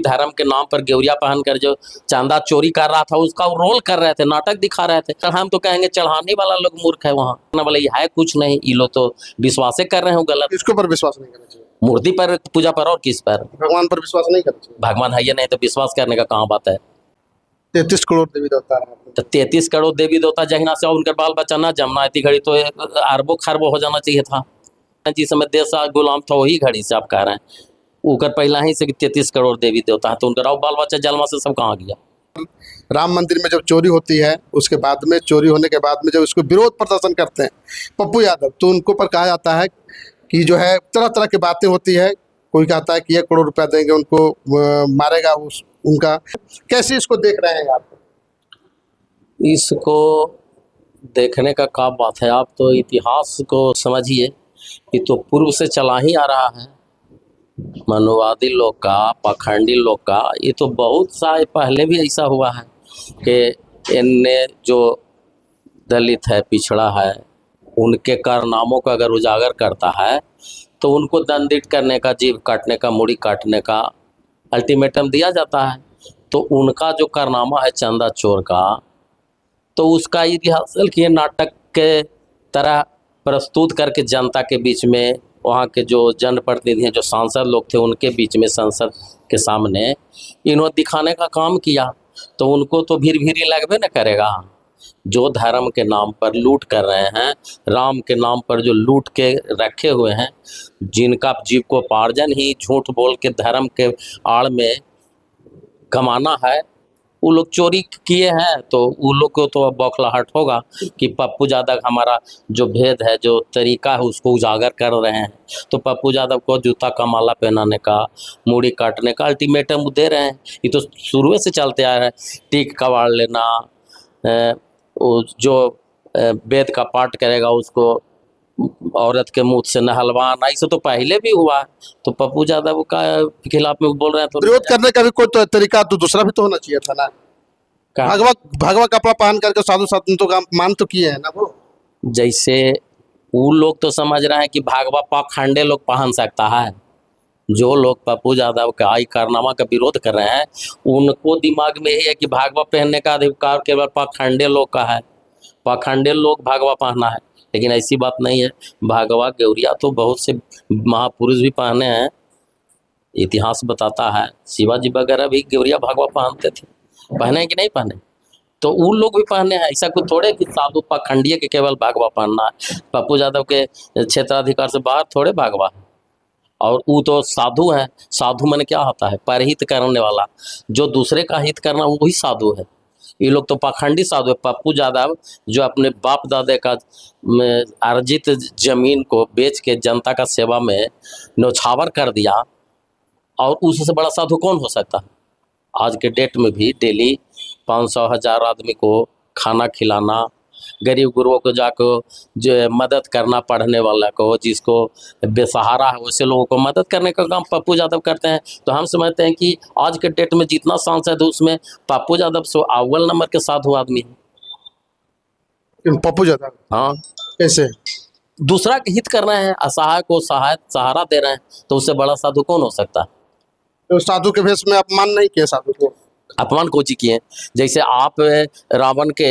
धर्म के नाम पर गेवरिया पहनकर जो चांदा चोरी कर रहा था उसका रोल कर रहे थे, नाटक दिखा रहे थे। हम तो कहेंगे चढ़ाने वाला लोग मूर्ख है, वहाँ बोले ये है कुछ नहीं, ये लोग तो विश्वास कर रहे हो गलत। इसके ऊपर विश्वास नहीं करना चाहिए, मूर्ति पर, पूजा पर, और किस पर? भगवान पर विश्वास नहीं करना चाहिए। भगवान है ये नहीं तो विश्वास करने का कहाँ बात है। 33 करोड़ देवी देवता है, तो 33 करोड़ देवी देवता जहिना से उनके बाल बच्चा ना जमना इतनी घड़ी तो अरबों खरबों हो जाना चाहिए था। जिस समय देश गुलाम था वही घड़ी से आप कह रहे हैं ऊपर पहला ही से 33 करोड़ देवी देवता है, तो उनका बाल बच्चा जन्मा से सब कहाँ गया। राम मंदिर में जब चोरी होती है उसके बाद में, चोरी होने के बाद में जब उसको विरोध प्रदर्शन करते हैं पप्पू यादव, तो उनको पर कहा जाता है कि जो है तरह तरह की बातें होती है। कोई कहता है कि 1 करोड़ रुपया देंगे उनको, मारेगा उनका। कैसे इसको देख रहे हैं आप? इसको देखने का क्या बात है, आप तो इतिहास को समझिए, ये तो पूर्व से चला ही आ रहा है। मनुवादी लोग का, पाखंडी लोग का, ये तो बहुत सा पहले भी ऐसा हुआ है कि इनने जो दलित है, पिछड़ा है, उनके कारनामों को अगर उजागर करता है तो उनको दंडित करने का, जीभ काटने का, मुड़ी काटने का अल्टीमेटम दिया जाता है। तो उनका जो कारनामा है चंदा चोर का, तो उसका इतिहास किए नाटक के तरह प्रस्तुत करके जनता के बीच में, वहाँ के जो जनप्रतिनिधि हैं, जो सांसद लोग थे, उनके बीच में, संसद के सामने इन्होंने दिखाने का काम किया। तो उनको तो भीड़ लगबे न करेगा। जो धर्म के नाम पर लूट कर रहे हैं, राम के नाम पर जो लूट के रखे हुए हैं, जिनका जीविकोपार्जन ही झूठ बोल के धर्म के आड़ में कमाना है, वो लोग चोरी किए हैं। तो वो लोग को तो बौखलाहट होगा कि पप्पू यादव हमारा जो भेद है, जो तरीका है, उसको उजागर कर रहे हैं। तो पप्पू यादव को जूता का माला पहनाने का, मूड़ी काटने का अल्टीमेटम दे रहे हैं। ये तो शुरू से चलते आ रहा है। टीक कबाड़ लेना, जो वेद का पाठ करेगा उसको औरत के मुंह से नहलवाना, ऐसे तो पहले भी हुआ। तो पप्पू यादव का खिलाफ में बोल रहे हैं तो विरोध करने का भी कोई तो तरीका तो दूसरा भी तो होना चाहिए था ना। भगवा कपड़ा पहन करके साधु संतों का मान तो किए है ना वो। जैसे वो लोग तो समझ रहे हैं कि भागवा पाखंडे लोग पहन सकता है। जो लोग पप्पू यादव का आई कारनामा का विरोध कर रहे हैं, उनको दिमाग में यही है कि भागवा पहनने का अधिकार केवल पाखंडे लोग का है, पाखंडे लोग भागवा पहनना है। लेकिन ऐसी बात नहीं है। भागवा गेवरिया तो बहुत से महापुरुष भी पहने हैं, इतिहास बताता है। शिवाजी वगैरह भी गेवरिया भागवा पहनते थे, पहने कि नहीं पहने? तो उन लोग भी पहने हैं। ऐसा कुछ थोड़े कि साधु पाखंडीय के केवल भागवा पहनना है। पप्पू यादव के क्षेत्राधिकार से बाहर थोड़े भागवा है। और वो तो साधु है। साधु मन क्या होता है? परहित करने वाला, जो दूसरे का हित करना, वही साधु है। ये लोग तो पाखंडी साधु है। पप्पू यादव जो अपने बाप दादे का अर्जित जमीन को बेच के जनता का सेवा में न्यौछावर कर दिया, और उससे बड़ा साधु कौन हो सकता है? आज के डेट में भी डेली 500-1000 आदमी को खाना खिलाना, गरीब गुरुओं को जाकर जो मदद करना, पढ़ने वाला को, जिसको बेसहारा है, वैसे लोगों को मदद करने का काम पप्पू यादव करते हैं। तो हम समझते हैं कि आज के डेट में जितना सांसद है उसमें पप्पू यादव सो अव्वल नंबर के साधु आदमी है। पप्पू यादव हाँ, कैसे दूसरा के हित कर रहे हैं, असहाय को सहारा दे रहे हैं, तो उससे बड़ा साधु कौन हो सकता है? तो साधु के भेष में अपमान नहीं किया साधु को? अपमान कोची किए? जैसे आप रावण के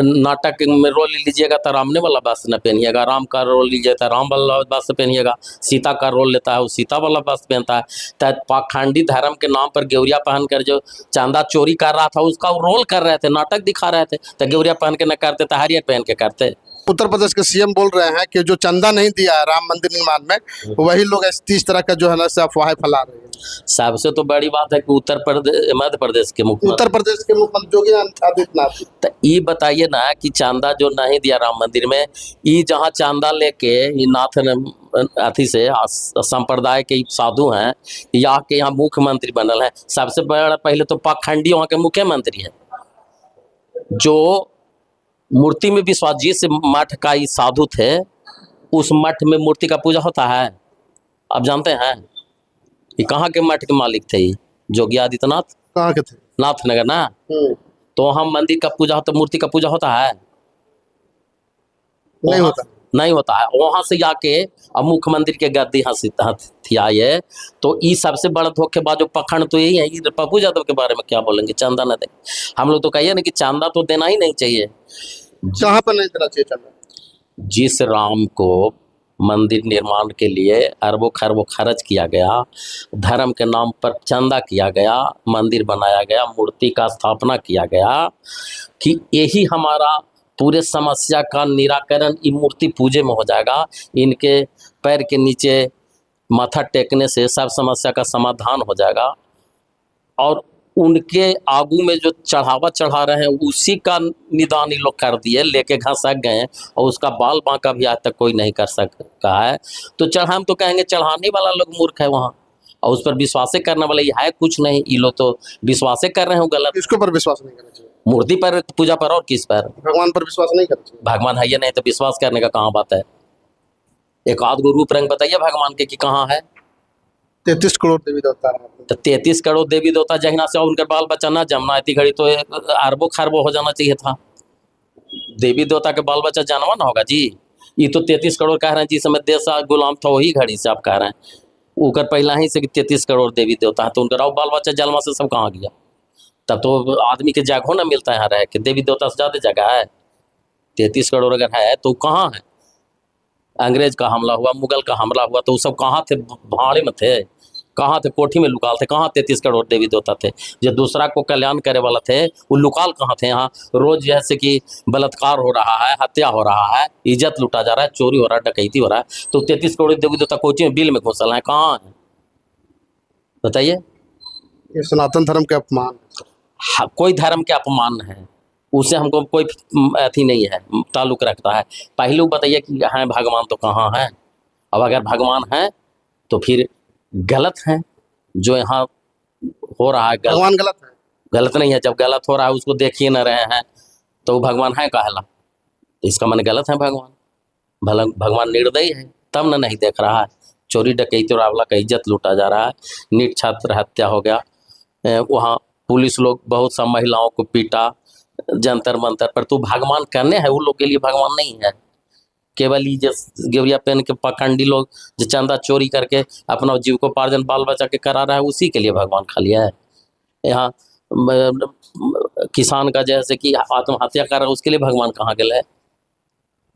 नाटक में रोल लीजिएगा तो रामने वाला वस्त्र न पहनिएगा, राम का रोल लीजिए तो राम वाला वस्त्र पहनिएगा, सीता का रोल लेता है वो सीता वाला वस्त्र पहनता है। तो पाखंडी धर्म के नाम पर गेवरिया पहन कर जो चांदा चोरी कर रहा था उसका वो रोल कर रहे थे, नाटक दिखा रहे थे। तो गेवरिया पहन के न करते तो हरियर पहन के करते। उत्तर प्रदेश के सीएम बोल रहे हैं कि जो चंदा नहीं दिया है राम मंदिर निर्माण में, वही लोग इस तरह का जो है ना अफवाहें फैला रहे हैं। सबसे तो बड़ी बात है कि मध्य प्रदेश के मुख्यमंत्री योगी आदित्यनाथ, तो ये बताइए ना कि चांदा जो नहीं दिया राम मंदिर में, ये जहाँ चांदा लेके ये नाथ अथी से संप्रदाय के साधु हैं, यहाँ के यहाँ मुख्यमंत्री बनल है। सबसे बड़ा पहले तो पाखंडी वहाँ के मुख्यमंत्री है, जो मूर्ति में विश्वास, जिस मठ का ये साधु थे, उस मठ में मूर्ति का पूजा होता है। आप जानते हैं ये कहाँ के मठ के मालिक थे? योगी आदित्यनाथ कहाँ के थे? नाथनगर ना। तो वहाँ मंदिर का पूजा होता, मूर्ति का पूजा होता है? नहीं होता। नहीं होता है। वहां से जाके अब मुख्य मंत्री के गद्दी हथियाए, तो ये सबसे बड़ा धोखेबाज पखंड तो यही है। ये पप्पू यादव के बारे में क्या बोलेंगे, चंदा न दे। हम लोग तो कहिए ना कि चंदा तो देना ही नहीं चाहिए। कहाँ पर नहीं देना चाहिए चंदा? जिस राम को मंदिर निर्माण के लिए अरबों खरबों खर्च किया गया, धर्म के नाम पर चंदा किया गया, मंदिर बनाया गया, मूर्ति का स्थापना किया गया, कि यही हमारा पूरे समस्या का निराकरण ये मूर्ति पूजे में हो जाएगा। इनके पैर के नीचे माथा टेकने से सब समस्या का समाधान हो जाएगा। और उनके आगू में जो चढ़ावा चढ़ा रहे हैं उसी का निदान ये लोग कर दिए, लेके घसक गए, और उसका बाल बांका भी आज तक कोई नहीं कर सका है। तो हम तो कहेंगे चढ़ाने वाला लोग मूर्ख है वहाँ, और उस पर विश्वास करने वाले ये है कुछ नहीं। ये लोग तो विश्वास कर रहे हो गलत। किसके ऊपर विश्वास नहीं करना चाहिए? मूर्ति पर, पूजा पर, और किस पर? भगवान पर विश्वास नहीं करना चाहिए। भगवान है या नहीं तो विश्वास करने का कहाँ बात है? एक आध गो रूप रंग बताइए भगवान के कि कहाँ है। 33 करोड़ देवी देवता है। तो 33 करोड़ देवी देवता जहिना से, और उनके बाल बच्चा ना जमना इतनी घड़ी तो अरबों खरबों हो जाना चाहिए था। देवी देवता के बाल बच्चा जानवा ना होगा जी। ये तो 33 करोड़ कह रहे हैं, जिस समय देश गुलाम था वही घड़ी से आप कह रहे हैं। ऊपर पहला ही से 33 करोड़ देवी देवता है, तो उनका राव बाल बच्चा जन्मा से सब कहाँ गया? तब तो आदमी के जगह ना मिलता है यहाँ रह के। देवी देवता से ज़्यादा जगह है। 33 करोड़ अगर है तो कहाँ है? अंग्रेज का हमला हुआ, मुगल का हमला हुआ, तो वो सब कहाँ थे? भाड़े में थे, कहाँ थे? कोठी में लुकाल थे। कहाँ 33 करोड़ देवी देवता थे? जो दूसरा को कल्याण करे वाला थे वो लुकाल कहाँ थे? यहाँ रोज जैसे कि बलात्कार हो रहा है, हत्या हो रहा है, इज्जत लूटा जा रहा है, चोरी हो रहा है, डकैती हो रहा है, तो 33 करोड़ देवी देवता कोठी में बिल में घुसल है, कहाँ है बताइए? ये सनातन धर्म के अपमान है। हाँ, कोई धर्म के अपमान है, उससे हमको कोई अथी नहीं है, ताल्लुक रखता है। पहले बताइए कि हैं भगवान तो कहाँ है? अब अगर भगवान है तो फिर गलत है जो यहाँ हो रहा है। भगवान गलत है? गलत नहीं है। जब गलत हो रहा है उसको देख ही न रहे हैं तो वो भगवान है काहेला? इसका मन गलत है भगवान। भला भगवान निर्दयी है तब न नहीं देख रहा है। चोरी डकैती और आंवला का इज्जत लूटा जा रहा है, नीट छात्र हत्या हो गया, वहाँ पुलिस लोग बहुत सा महिलाओं को पीटा जंतर मंतर पर। तो भगवान करने है, वो लोग के लिए भगवान नहीं है। केवल ये जो गेवरिया पहन के पखंडी लोग जो चंदा चोरी करके अपना जीविकोपार्जन बाल बचा के करा रहा है, उसी के लिए भगवान खाली है। यहाँ किसान का जैसे कि आत्महत्या कर रहा है, उसके लिए भगवान कहाँ गए है?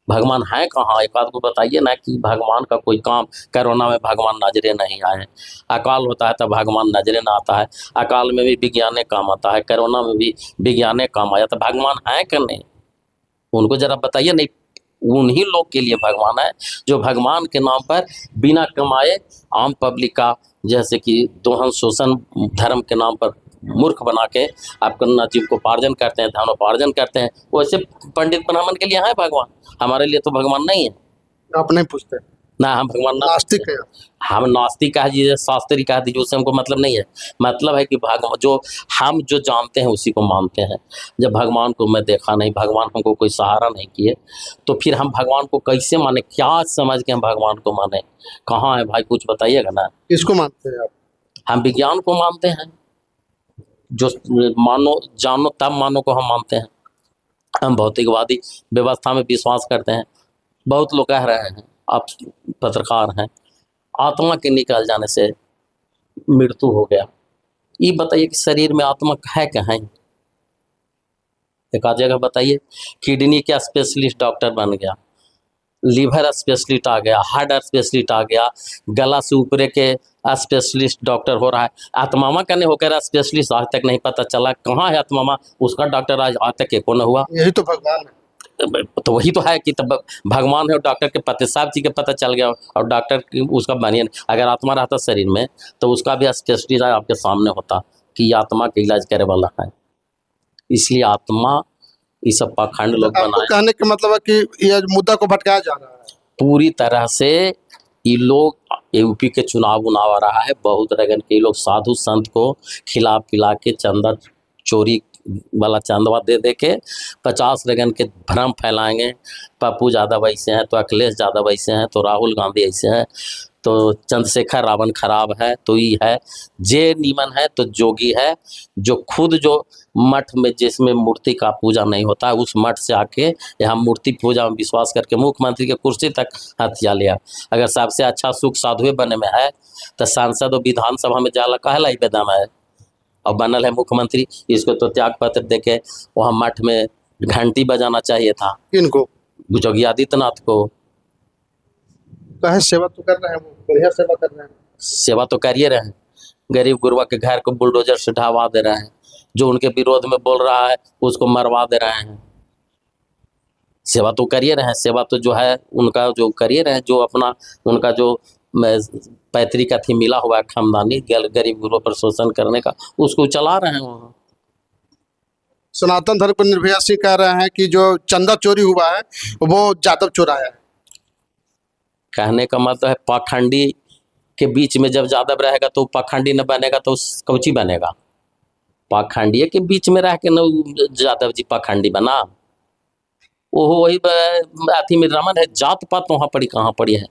भगवान है कहाँ? एक बात को बताइए ना कि भगवान का कोई काम। कोरोना में भगवान नजरे नहीं आए, अकाल होता है तब भगवान नजरे ना आता है। अकाल में भी विज्ञान काम आता है, कोरोना में भी विज्ञान काम आया, तो भगवान है कि नहीं? उनको जरा बताइए। नहीं, उन्हीं लोग के लिए भगवान है जो भगवान के नाम पर बिना कमाए आम पब्लिक का जैसे कि दोहन शोषण धर्म के नाम पर मूर्ख बना के अपना जीविकोपार्जन करते हैं, धनोपार्जन करते हैं। वैसे पंडित ब्राह्मण के लिए है भगवान, हमारे लिए तो भगवान नहीं है। आप नहीं पूछते ना हम भगवान ना, नास्तिक है? हम नास्तिक कह दीजिए, शास्त्री कह दीजिए, उससे हमको मतलब नहीं है। मतलब है कि भगवान जो हम जो जानते हैं उसी को मानते हैं। जब भगवान को मैं देखा नहीं, भगवान हमको कोई सहारा नहीं किए, तो फिर हम भगवान को कैसे माने? क्या समझ के हम भगवान को माने? कहाँ है भाई, कुछ बताइएगा ना। किसको मानते हैं आप? हम विज्ञान को मानते हैं, जो मानो जानो तब मानो को हम मानते हैं। हम भौतिकवादी व्यवस्था में विश्वास करते हैं। बहुत लोग कह रहे हैं, आप पत्रकार हैं, आत्मा के निकल जाने से मृत्यु हो गया। ये बताइए कि शरीर में आत्मा है कहाँ? एक आध जगह बताइए। किडनी का स्पेशलिस्ट डॉक्टर बन गया, लीवर स्पेशलिस्ट आ गया, हार्ट स्पेशलिस्ट आ गया, गला से ऊपर के स्पेशलिस्ट डॉक्टर हो रहा है। आत्मामा करने होकर स्पेशलिस्ट आज तक नहीं पता चला कहाँ है आत्मामा, उसका डॉक्टर आज तक एको न हुआ। यही तो भगवान है। तो वही तो है कि तब भगवान है और डॉक्टर के पते साहब जी के पता चल गया, और डॉक्टर उसका बनियन अगर आत्मा रहता शरीर में तो उसका भी स्पेशलिस्ट आपके सामने होता कि ये आत्मा का इलाज करे वाला है। इसलिए आत्मा ये सब पाखंड लोग बनाए। कहने का मतलब है कि यह मुद्दा को भटकाया जा रहा है पूरी तरह से। ये लोग यूपी के चुनाव आ रहा है, बहुत रगन के लोग साधु संत को खिला पिला के चंदा चोरी वाला चंदवा दे दे के 50 रगन के भ्रम फैलाएंगे। पप्पू यादव ऐसे हैं, तो अखिलेश यादव ऐसे हैं, तो राहुल गांधी ऐसे हैं, तो चंद्रशेखर रावण खराब है तो ये है, जे नीमन है तो जोगी है, जो खुद जो मठ में जिसमें मूर्ति का पूजा नहीं होता है उस मठ से आके यहाँ मूर्ति पूजा में विश्वास करके मुख्यमंत्री के कुर्सी तक हथिया लिया। अगर सबसे अच्छा सुख साधुए बने में है तो सांसद और विधानसभा में जाला कहला ही बेदम है और बनल है मुख्यमंत्री। इसको तो त्याग पत्र देके वहाँ मठ में घंटी बजाना चाहिए था इनको योगी आदित्यनाथ को। कहे सेवा तो कर रहे हैं, वो बढ़िया सेवा कर रहे हैं। सेवा तो करिए रहे हैं, गरीब गुरबा के घर को बुलडोजर से ढहवा दे रहे हैं, जो उनके विरोध में बोल रहा है उसको मरवा दे रहे हैं। सेवा तो करिए रहे हैं, सेवा तो जो है उनका जो करिए रहे हैं, जो अपना उनका जो पैतृक अथी मिला हुआ है खानदानी गरीब गुरबा पर शोषण करने का उसको चला रहे हैं वहाँ। सनातन धर्म पर निर्भया सिंह कह रहे हैं कि जो चंदा चोरी हुआ है वो यादव चुराया है। कहने का मतलब है पाखंडी के बीच में जब यादव रहेगा तो पाखंडी न बनेगा तो कौची बनेगा। पाखंडी के बीच में रह के न यादव जी पाखंडी बना। ओहो वही अथी में रमन है, जात पात वहाँ पड़ी कहाँ पड़ी है।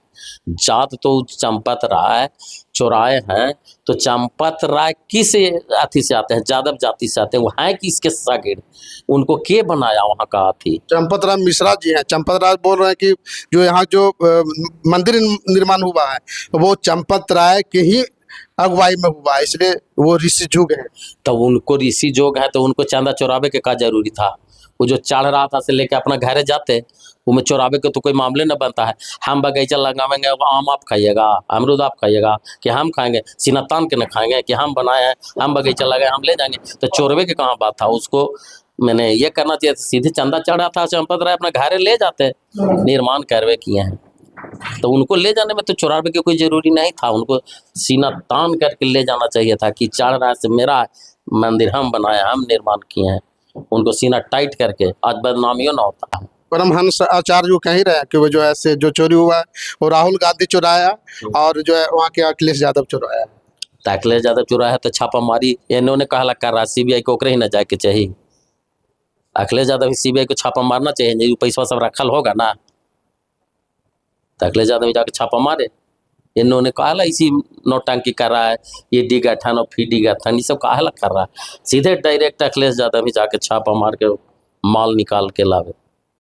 जात तो चंपत राय चौराए हैं, तो चंपत राय किस अथी से आते हैं, यादव जाति से आते हैं। वो हैं किसके शागिर्द, उनको के बनाया वहाँ का अथी। चंपत राय मिश्रा जी हैं। चंपत राय बोल रहे हैं कि जो यहाँ जो मंदिर निर्माण हुआ है वो चंपत राय के ही अगुवाई में हुआ है, इसलिए वो ऋषि जोग है। तो उनको ऋषि जोग है तो उनको चांदा चोरावे के का जरूरी था। वो जो चढ़ रहा था से लेके अपना घरे जाते वो में चोरावे के तो कोई मामले न बनता है। हम बगीचा लगावेंगे, आम आप खाइएगा, अमरूद आप खाइएगा कि हम खाएंगे, सीना तान के न खाएंगे कि हम बनाए हैं, हम बगीचा लगाए हम ले जाएंगे। तो चोरवे के कहाँ बात था। उसको मैंने ये करना चाहिए, सीधे चंदा चढ़ा था चंपत राय अपना घरे ले जाते, निर्माण करवे किए हैं तो उनको ले जाने में तो चोरावे के कोई जरूरी नहीं था। उनको सीना तान करके ले जाना चाहिए था कि चढ़ रहा से मेरा मंदिर हम बनाए हम निर्माण किए हैं। उनको सीना टाइट करके आज बदनामियों ना होता है। परमहंस आचार्य जो कह ही रहे हैं कि वो जो ऐसे जो चोरी हुआ है वो राहुल गांधी चुराया और जो है वहाँ के अखिलेश यादव चुराया। तो अखिलेश यादव चुराया तो छापामारी इन्होंने कहला कर रहा सीबीआई को ओकरे ही न जाके चाहिए। अखिलेश यादव सीबीआई को छापा मारना चाहिए, जो पैसा सब रखल होगा ना तो अखिलेश यादव जाके छापा मारे। इन्होंने कहला इसी नौटंकी कर रहा है, ये डी गठन और फी डी गठन ये सब कहला कर रहा है। सीधे डायरेक्ट अखिलेश यादव भी जाके छापा मार के माल निकाल के लावे।